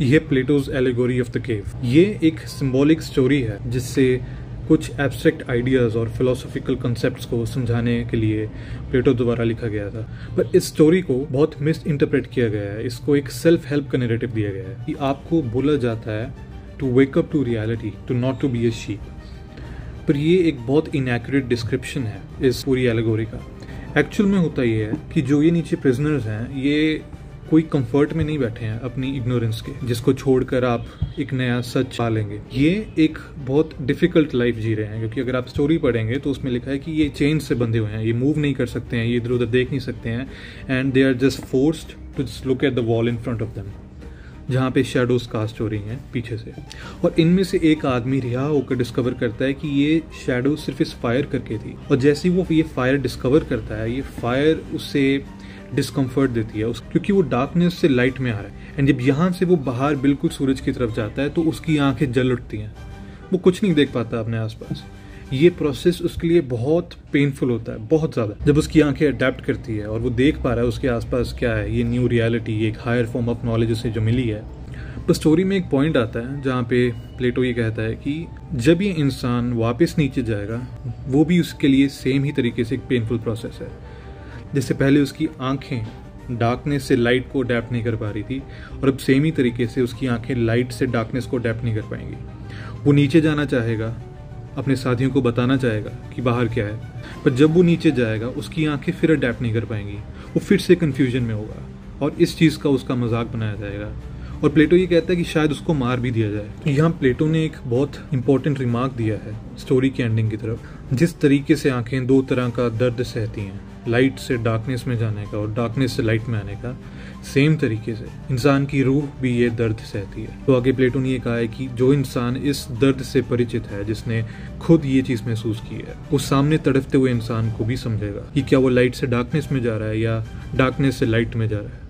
ये Plato's allegory of the cave. ये एक सिंबॉलिक स्टोरी है जिससे कुछ एब्स्ट्रैक्ट आइडियाज और फिलोसॉफिकल कॉन्सेप्ट्स को समझाने के लिए प्लेटो द्वारा लिखा गया था। पर इस स्टोरी को बहुत मिस इंटरप्रेट किया गया है। इसको एक सेल्फ हेल्प का नैरेटिव दिया गया है कि आपको बोला जाता है to wake up to reality, to not to be a sheep. पर ये एक बहुत इनएक्यूरेट डिस्क्रिप्शन है इस पूरी एलिगोरी का। एक्चुअल में होता ये है कि जो ये नीचे प्रिजनर्स हैं, ये कोई कंफर्ट में नहीं बैठे हैं अपनी इग्नोरेंस के, जिसको छोड़कर आप एक नया सच पा लेंगे। ये एक बहुत डिफिकल्ट लाइफ जी रहे हैं, क्योंकि अगर आप स्टोरी पढ़ेंगे तो उसमें लिखा है कि ये चेन से बंधे हुए हैं, ये मूव नहीं कर सकते हैं, ये इधर उधर देख नहीं सकते हैं, and they are just forced to just look at the wall in front of them, जहाँ पे शेडोज कास्ट हो रही हैं पीछे से। और इनमें से एक आदमी रिहा होकर डिस्कवर करता है कि ये शेडो सिर्फ इस फायर करके थी, और जैसे ही वो ये फायर डिस्कवर करता है, ये फायर उससे डिस्कम्फर्ट देती है क्योंकि वो डार्कनेस से लाइट में आ रहा है। एंड जब यहाँ से वो बाहर बिल्कुल सूरज की तरफ जाता है तो उसकी आंखें जल उठती हैं, वो कुछ नहीं देख पाता अपने आसपास। ये प्रोसेस उसके लिए बहुत पेनफुल होता है, बहुत ज़्यादा। जब उसकी आंखें अडेप्ट करती है और वो देख पा रहा है उसके आसपास क्या है, ये न्यू रियलिटी, एक हायर फॉर्म ऑफ नॉलेज उसे जो मिली है। तो स्टोरी में एक पॉइंट आता है जहाँ पे प्लेटो ये कहता है कि जब ये इंसान वापस नीचे जाएगा, वो भी उसके लिए सेम ही तरीके से एक पेनफुल प्रोसेस है। जैसे पहले उसकी आंखें डार्कनेस से लाइट को अडेप्ट नहीं कर पा रही थी, और अब सेम ही तरीके से उसकी आंखें लाइट से डार्कनेस को अडेप्ट नहीं कर पाएंगी। वो नीचे जाना चाहेगा, अपने साथियों को बताना चाहेगा कि बाहर क्या है, पर जब वो नीचे जाएगा उसकी आंखें फिर अडेप्ट नहीं कर पाएंगी, वो फिर से कन्फ्यूजन में होगा और इस चीज़ का उसका मजाक बनाया जाएगा। और प्लेटो ये कहता है कि शायद उसको मार भी दिया जाए। तो यहाँ प्लेटो ने एक बहुत इंपॉर्टेंट रिमार्क दिया है स्टोरी के एंडिंग की तरफ। जिस तरीके से आंखें दो तरह का दर्द सहती हैं, लाइट से डार्कनेस में जाने का और डार्कनेस से लाइट में आने का, सेम तरीके से इंसान की रूह भी ये दर्द सहती है। तो आगे प्लेटो ने ये कहा है कि जो इंसान इस दर्द से परिचित है, जिसने खुद ये चीज़ महसूस की है, वो सामने तड़पते हुए इंसान को भी समझेगा कि क्या वो लाइट से डार्कनेस में जा रहा है या डार्कनेस से लाइट में जा रहा है।